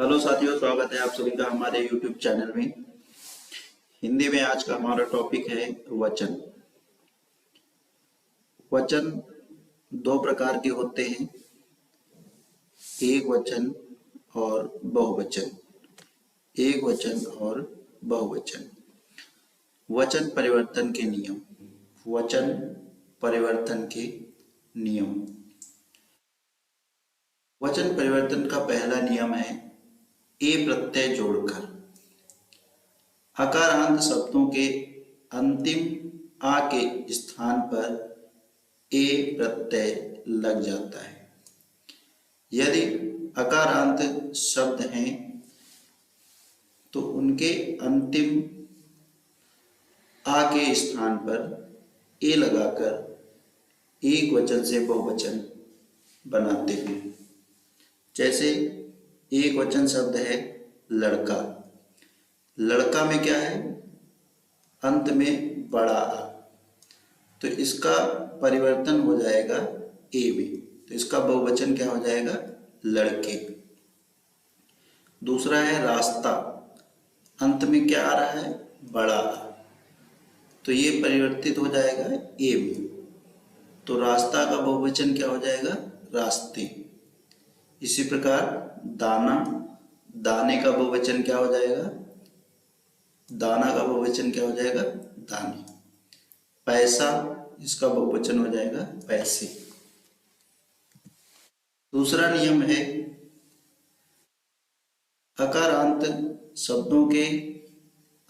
Hello साथियों, स्वागत है आप सभी का हमारे YouTube चैनल में। हिंदी में आज का हमारा टॉपिक है वचन। वचन दो प्रकार के होते हैं, एक वचन और बहुवचन। एक वचन और बहुवचन। वचन परिवर्तन के नियम। वचन परिवर्तन के नियम। वचन परिवर्तन का पहला नियम है ए प्रत्यय जोड़कर। अकारांत शब्दों के अंतिम आ के स्थान पर ए प्रत्यय लग जाता है। यदि अकारांत शब्द हैं तो उनके अंतिम आ के स्थान पर ए लगाकर एक वचन से बहुवचन बनाते हैं। जैसे एक वचन शब्द है लड़का। लड़का में क्या है, अंत में बड़ा आ, तो इसका परिवर्तन हो जाएगा ए में, तो इसका बहुवचन क्या हो जाएगा, लड़के। दूसरा है रास्ता। अंत में क्या आ रहा है, बड़ा आ, तो ये परिवर्तित हो जाएगा ए में, तो रास्ता का बहुवचन क्या हो जाएगा, रास्ते। इसी प्रकार दाना। दाने का बहुवचन क्या हो जाएगा, दाना का बहुवचन क्या हो जाएगा, दाने। पैसा, इसका बहुवचन हो जाएगा पैसे। दूसरा नियम है अकारांत शब्दों के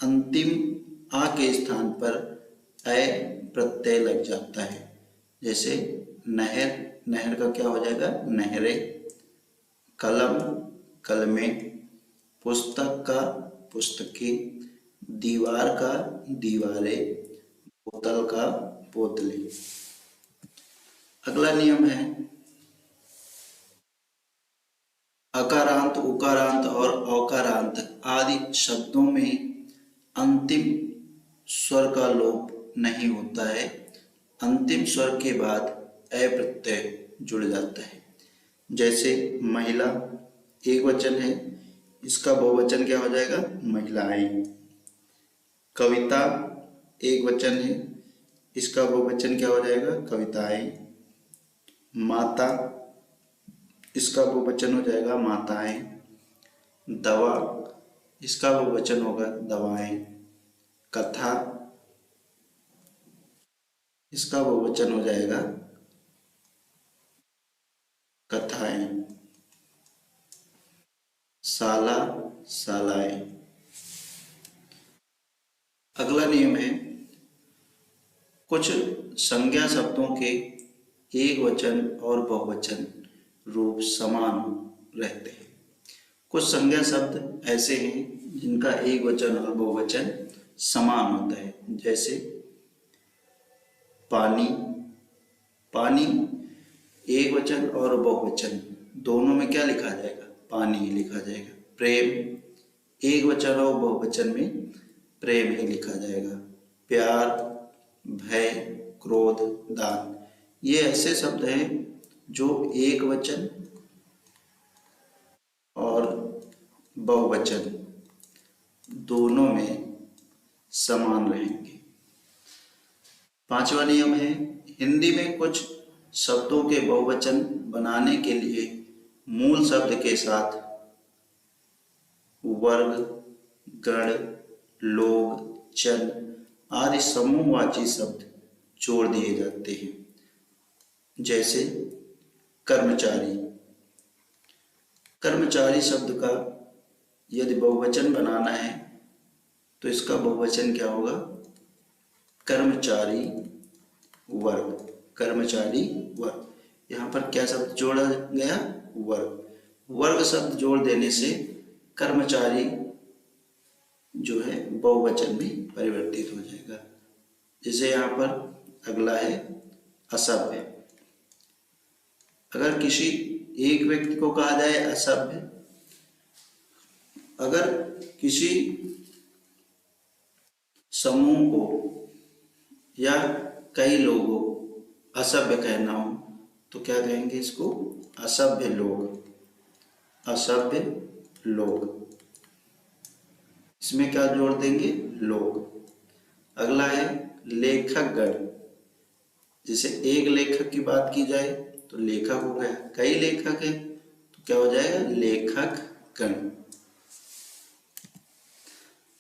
अंतिम आ के स्थान पर ए प्रत्यय लग जाता है। जैसे नहर। नहर का क्या हो जाएगा, नहरे। कलम, कलमे। पुस्तक का, पुस्तकें। दीवार का, दीवारें। बोतल का, बोतलें। अगला नियम है अकारांत, उकारांत और औकारांत आदि शब्दों में अंतिम स्वर का लोप नहीं होता है। अंतिम स्वर के बाद ए प्रत्यय जुड़ जाता है। जैसे महिला एक वचन है, इसका बहुवचन क्या हो जाएगा, महिलाएं। कविता एक वचन है, इसका बहुवचन क्या हो जाएगा, कविताएं। माता, इसका बहुवचन हो जाएगा माताएं। दवा, इसका बहुवचन होगा दवाएं। कथा, इसका बहुवचन हो जाएगा कथाएं। शाला, शालाएं। अगला नियम है कुछ संज्ञा शब्दों के एक वचन और बहुवचन रूप समान रहते हैं। कुछ संज्ञा शब्द ऐसे हैं जिनका एक वचन और बहुवचन समान होता है। जैसे पानी। पानी एक वचन और बहुवचन दोनों में क्या लिखा जाएगा, पानी ही लिखा जाएगा। प्रेम एक वचन और बहुवचन में प्रेम ही लिखा जाएगा। प्यार, भय, क्रोध, दान, ये ऐसे शब्द हैं जो एक वचन और बहुवचन दोनों में समान रहेंगे। पांचवा नियम है हिंदी में कुछ शब्दों के बहुवचन बनाने के लिए मूल शब्द के साथ वर्ग, गण, लोग, जन आदि समूहवाची शब्द जोड़ दिए जाते हैं। जैसे कर्मचारी। कर्मचारी शब्द का यदि बहुवचन बनाना है तो इसका बहुवचन क्या होगा, कर्मचारी वर्ग। कर्मचारी वर्ग। यहाँ पर क्या शब्द जोड़ा गया, वर्ग। वर्ग शब्द जोड़ देने से कर्मचारी जो है बहुवचन में परिवर्तित हो जाएगा। जैसे यहाँ पर अगला है असभ्य। अगर किसी एक व्यक्ति को कहा जाए असभ्य, अगर किसी समूह को या कई लोगों असभ्य कहना हो तो क्या कहेंगे इसको, असभ्य लोग। असभ्य लोग। इसमें क्या जोड़ देंगे? लोग। अगला है लेखकगण। जैसे एक लेखक की बात की जाए तो लेखक हो गया, कई लेखक है तो क्या हो जाएगा? लेखकगण।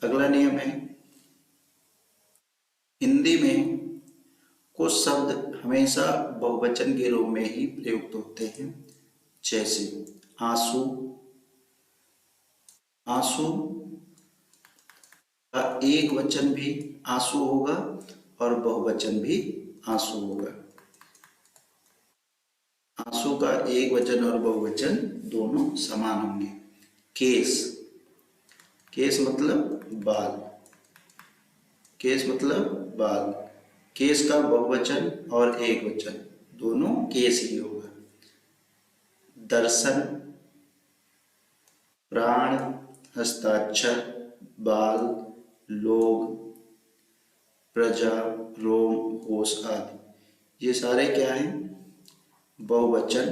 अगला नियम है हिंदी में कुछ शब्द हमेशा बहुवचन के रूप में ही प्रयुक्त होते हैं। जैसे आंसू, आंसू का एक वचन भी आंसू होगा और बहुवचन भी आंसू होगा। आंसू का एक वचन और बहुवचन दोनों समान होंगे। केस, केस मतलब बाल, केस मतलब बाल। केस का बहुवचन और एक वचन दोनों केस ही होगा। दर्शन, प्राण, हस्ताक्षर, बाल, लोग, प्रजा, रोम, होश आदि, ये सारे क्या हैं? बहुवचन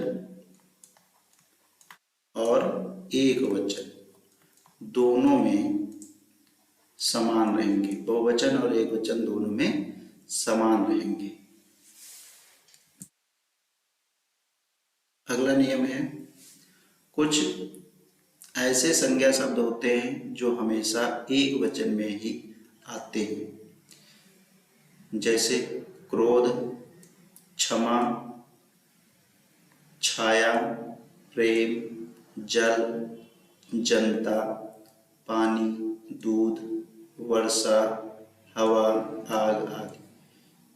और एक वचन दोनों में समान रहेंगे। बहुवचन और एक वचन दोनों में समान रहेंगे। अगला नियम है कुछ ऐसे संज्ञा शब्द होते हैं जो हमेशा एक वचन में ही आते हैं। जैसे क्रोध, क्षमा, छाया, प्रेम, जल, जनता, पानी, दूध, वर्षा, हवा, आग आदि।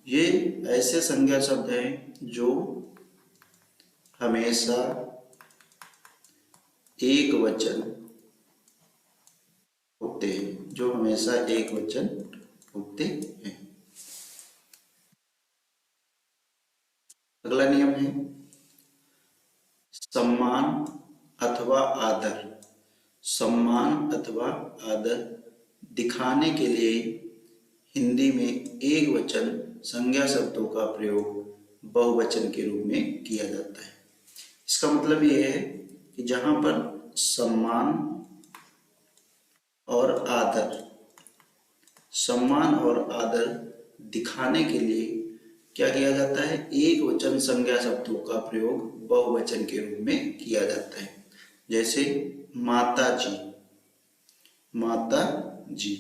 ये ऐसे संज्ञा शब्द हैं जो हमेशा एक वचन होते हैं, जो हमेशा एक वचन होते हैं। अगला नियम है सम्मान अथवा आदर। सम्मान अथवा आदर दिखाने के लिए हिंदी में एक वचन संज्ञा शब्दों का प्रयोग बहुवचन के रूप में किया जाता है। इसका मतलब यह है कि जहां पर सम्मान और आदर, सम्मान और आदर दिखाने के लिए क्या किया जाता है? एक वचन संज्ञा शब्दों का प्रयोग बहुवचन के रूप में किया जाता है। जैसे माता जी, माता जी।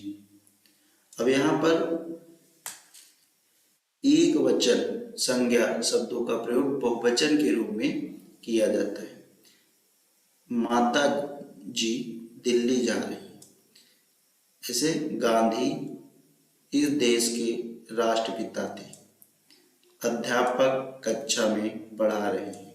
अब यहाँ पर एक वचन संज्ञा शब्दों का प्रयोग बहुवचन के रूप में किया जाता है। माता जी दिल्ली जा रही हैं। जैसे गांधी इस देश के राष्ट्रपिता थे। अध्यापक कक्षा में पढ़ा रहे हैं।